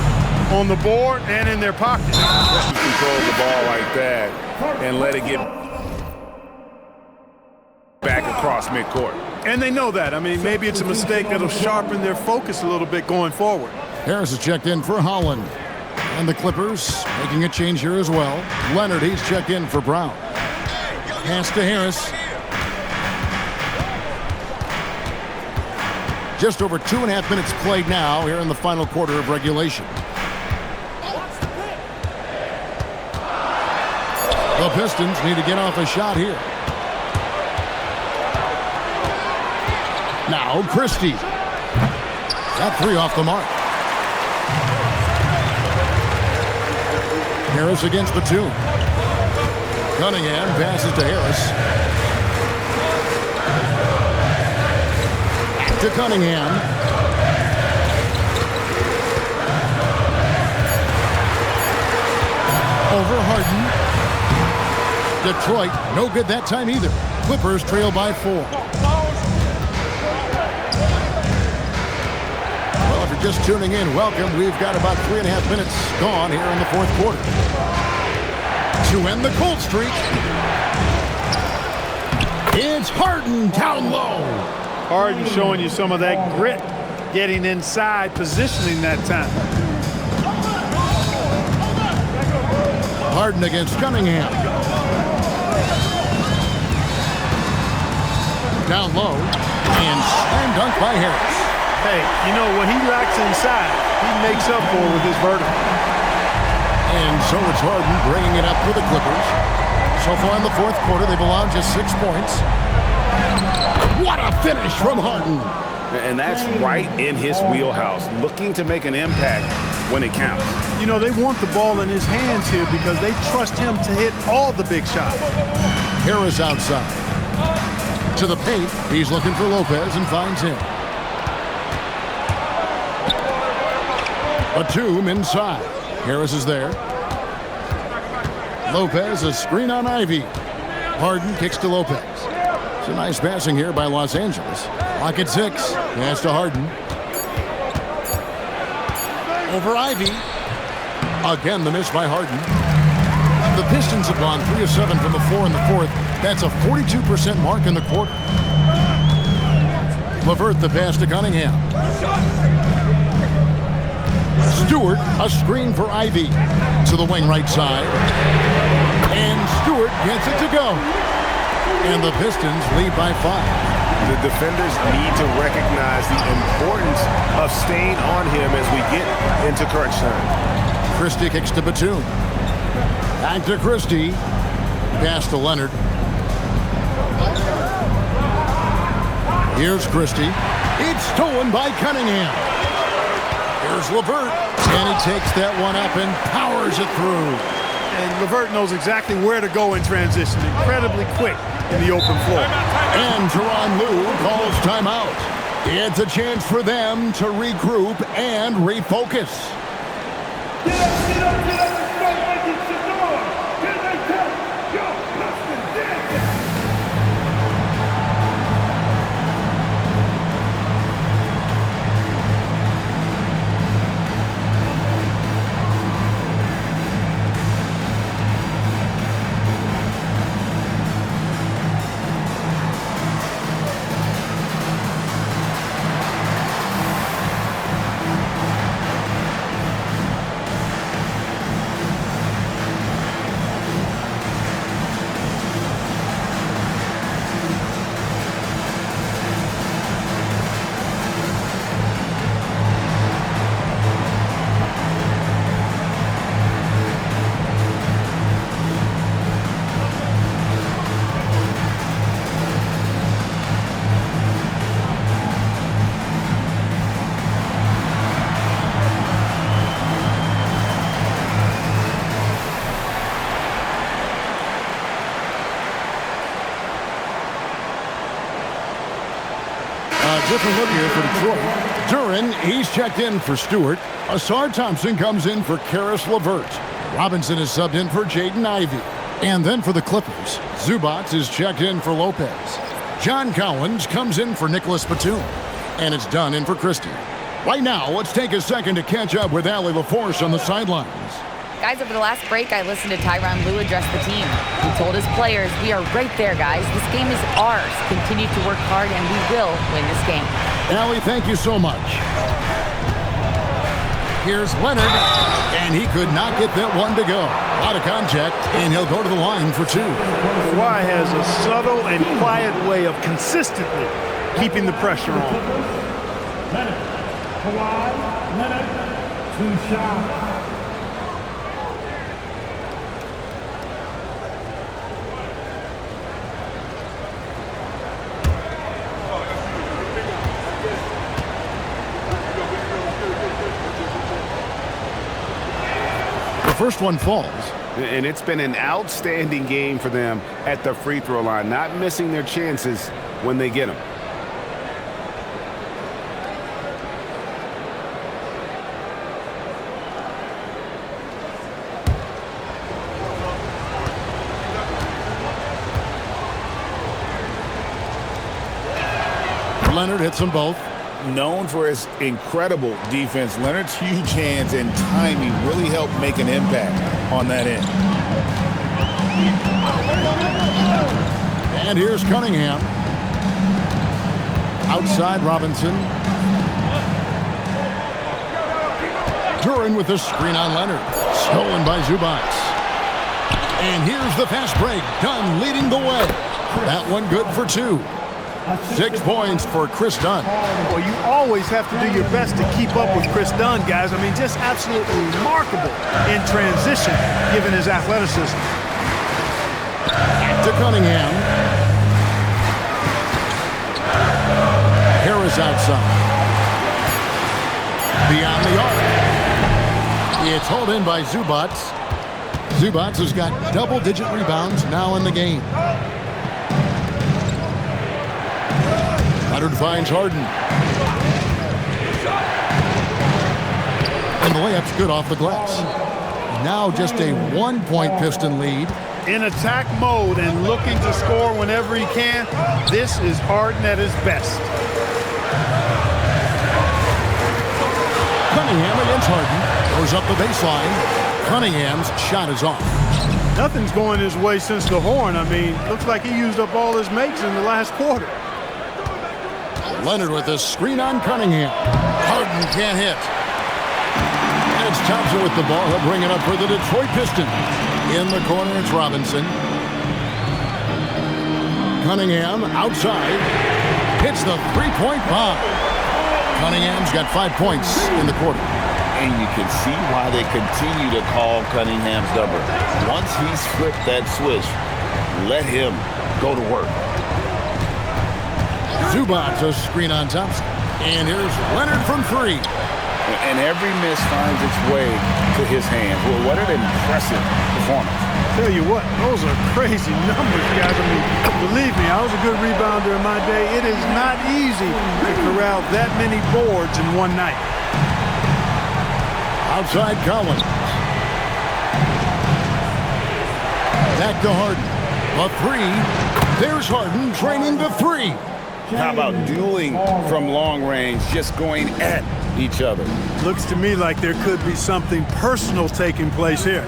on the board and in their pocket. You control the ball like that and let it get back across midcourt. And they know that. I mean, maybe it's a mistake that'll sharpen their focus a little bit going forward. Harris is checked in for Holland. And the Clippers making a change here as well. Leonard, he's checked in for Brown. Pass to Harris. Just over 2.5 minutes played now here in the final quarter of regulation. The Pistons need to get off a shot here. Now Christie. Got 3 off the mark. Harris against Batum. Cunningham passes to Harris. Back to Cunningham. Over Harden. Detroit, no good that time either. Clippers trail by 4. Well, if you're just tuning in, welcome. We've got about 3.5 minutes gone here in the fourth quarter. To end the cold streak, it's Harden down low. Harden showing you some of that grit, getting inside, positioning that time. Harden against Cunningham. Down low, and slam dunk by Harris. Hey, you know, what he lacks inside, he makes up for with his vertical. And so it's Harden bringing it up for the Clippers. So far in the fourth quarter, they've allowed just 6 points. What a finish from Harden. And that's right in his wheelhouse, looking to make an impact when it counts. You know, they want the ball in his hands here because they trust him to hit all the big shots. Harris outside. To the paint, he's looking for Lopez and finds him. Batum inside. Harris is there. Lopez, a screen on Ivy. Harden kicks to Lopez. It's a nice passing here by Los Angeles. Clock at 6. Pass to Harden. Over Ivy. Again, the miss by Harden. The Pistons have gone 3 of 7 from the floor in the fourth. That's a 42% mark in the quarter. LeVert the pass to Cunningham. Stewart, a screen for Ivy. To the wing right side. And Stewart gets it to go. And the Pistons lead by 5. The defenders need to recognize the importance of staying on him as we get into crunch time. Christie kicks to Batum. Back to Christie. Pass to Leonard. Here's Christie. It's stolen by Cunningham. Here's LeVert. And he takes that one up and powers it through. And LeVert knows exactly where to go in transition. Incredibly quick in the open floor. And Tyronn Lue calls timeout. It's a chance for them to regroup and refocus. Get up, get up, get up, and start making some noise. Here they come. Yo, Pistons dancing. Different look here for Detroit. Duren, he's checked in for Stewart. Asar Thompson comes in for Karis LeVert. Robinson is subbed in for Jaden Ivey. And then for the Clippers, Zubac is checked in for Lopez. John Collins comes in for Nicholas Batum. And it's done in for Christie. Right now, let's take a second to catch up with Allie LaForce on the sidelines. Guys, over the last break, I listened to Tyronn Lue address the team. He told his players, we are right there, guys. This game is ours. Continue to work hard, and we will win this game. Allie, thank you so much. Here's Leonard, and he could not get that one to go. A lot of contact, and he'll go to the line for 2. Kawhi has a subtle and quiet way of consistently keeping the pressure on. Leonard. Kawhi Leonard. 2 shots. First one falls. And it's been an outstanding game for them at the free throw line, not missing their chances when they get them. Leonard hits them both. Known for his incredible defense, Leonard's huge hands and timing really help make an impact on that end. And here's Cunningham. Outside Robinson. Duran with the screen on Leonard. Stolen by Zubac. And here's the fast break. Dunn leading the way. That one good for 2. 6 points for Chris Dunn. Well, you always have to do your best to keep up with Chris Dunn, guys. I mean, just absolutely remarkable in transition, given his athleticism. To Cunningham. Harris outside. Beyond the arc. It's hauled in by Zubac. Zubac has got double-digit rebounds now in the game. Leonard finds Harden. And the layup's good off the glass. Now just a 1-point Piston lead. In attack mode and looking to score whenever he can, this is Harden at his best. Cunningham against Harden. Goes up the baseline. Cunningham's shot is off. Nothing's going his way since the horn. I mean, looks like he used up all his makes in the last quarter. Leonard with a screen on Cunningham. Harden can't hit. And it's Thompson with the ball. He'll bring it up for the Detroit Pistons. In the corner, it's Robinson. Cunningham outside. Hits the three-point bomb. Cunningham's got 5 points in the quarter. And you can see why they continue to call Cunningham's number. Once he's flipped that switch, let him go to work. Zubac a screen on Thompson. And here's Leonard from 3. And every miss finds its way to his hands. Well, what an impressive performance. Tell you what, those are crazy numbers, guys. I mean, believe me, I was a good rebounder in my day. It is not easy to corral that many boards in one night. Outside Collins. Back to Harden. A 3. There's Harden training the 3. How about dueling from long range, just going at each other? Looks to me like there could be something personal taking place here.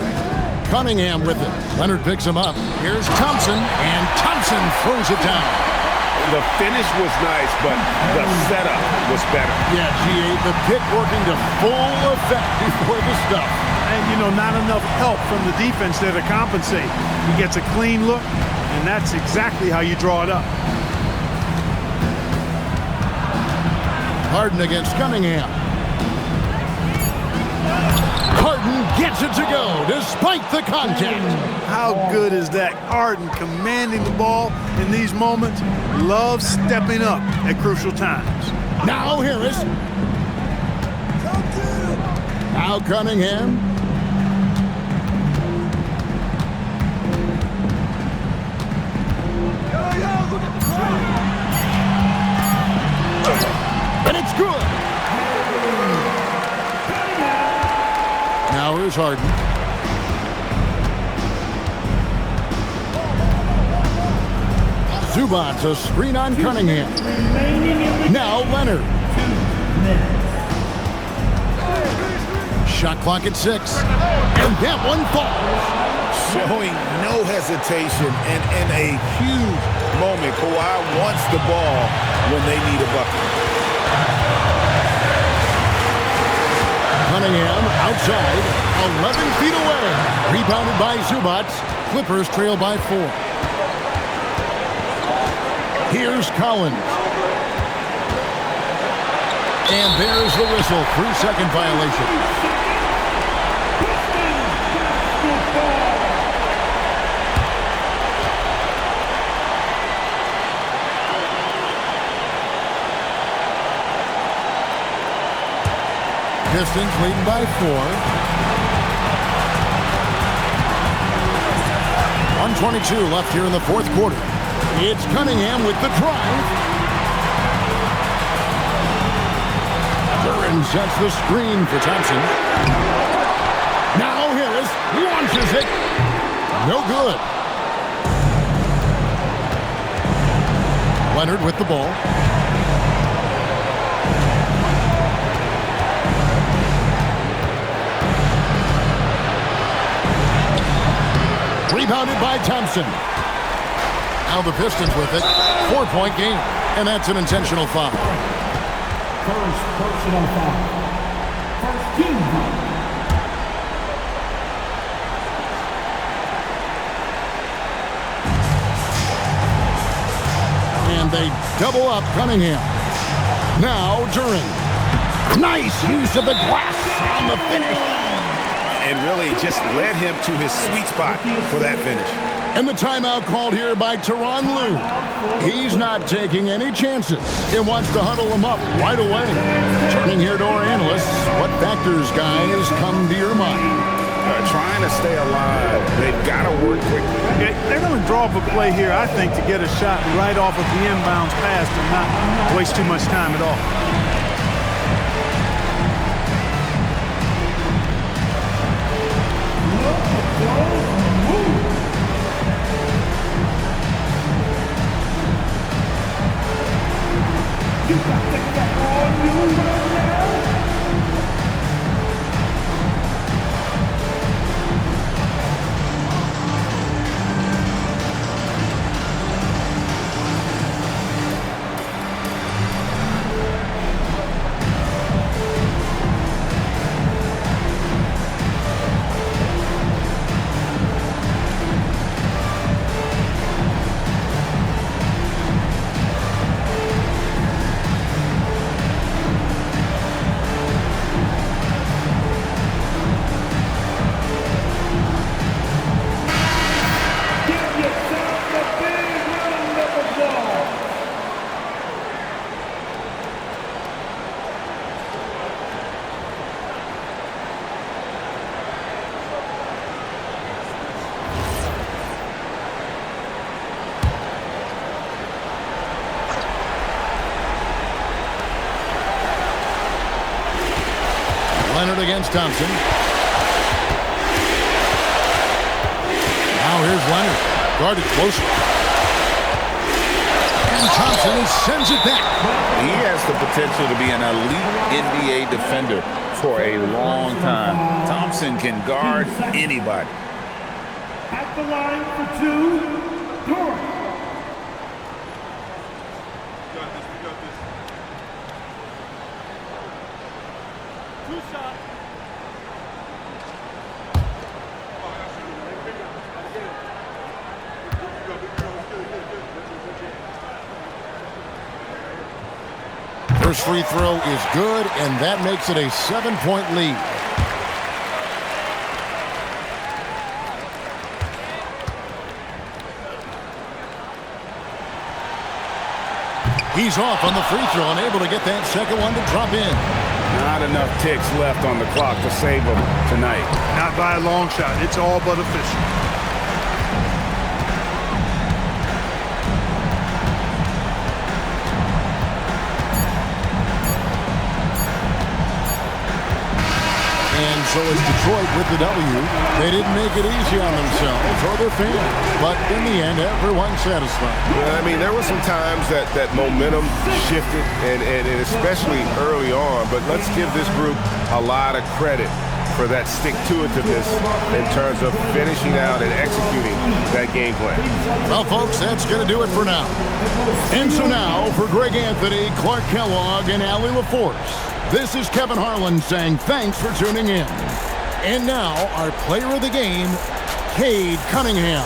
Cunningham with it. Leonard picks him up. Here's Thompson, and Thompson throws it down. The finish was nice, but the setup was better. Yeah, G.A., the pick working to full effect before the stuff. And, you know, not enough help from the defense there to compensate. He gets a clean look, and that's exactly how you draw it up. Harden against Cunningham. Harden gets it to go despite the contact. How good is that? Harden commanding the ball in these moments. Loves stepping up at crucial times. Now Harris. Now Cunningham. And it's good. Now here's Harden. Zubac a screen on Cunningham. Now Leonard. Shot clock at 6. And that one falls. Showing no hesitation and in a huge moment. Kawhi wants the ball when they need a bucket. Cunningham outside, 11 feet away. Rebounded by Zubac. Clippers trail by 4. Here's Collins. And there's the whistle. 3-second violation. Pistons leading by 4. 1:22 left here in the fourth quarter. It's Cunningham with the drive. Duran sets the screen for Thompson. Now Harris launches it. No good. Leonard with the ball. Rebounded by Thompson. Now the Pistons with it. 4-point game. And that's an intentional foul. First personal foul. First team foul. And they double up Cunningham. Now Duren. Nice use of the glass on the finish. And really just led him to his sweet spot for that finish. And the timeout called here by Tyronn Lue. He's not taking any chances and wants to huddle him up right away. Turning here to our analysts, what factors, guys, come to your mind? Trying to stay alive. They've got to work quickly. They're going to draw up a play here, I think, to get a shot right off of the inbounds pass and not waste too much time at all. You got to get on you right now. Leonard against Thompson. Now here's Leonard. Guarded closely. And Thompson sends it back. He has the potential to be an elite NBA defender for a long time. Thompson can guard anybody. At the line for two, Duren. First free throw is good, and that makes it a 7-point lead. He's off on the free throw and able to get that second one to drop in. Not enough ticks left on the clock to save them tonight. Not by a long shot. It's all but official. And so it's Detroit with the W. They didn't make it easy on themselves or their fans, but in the end, everyone's satisfied. Well, I mean, there were some times that momentum shifted, and especially early on, but let's give this group a lot of credit for that stick-to-itiveness in terms of finishing out and executing that game plan. Well, folks, that's going to do it for now. And so now, for Greg Anthony, Clark Kellogg, and Allie LaForce, this is Kevin Harlan saying thanks for tuning in. And now, our player of the game, Cade Cunningham.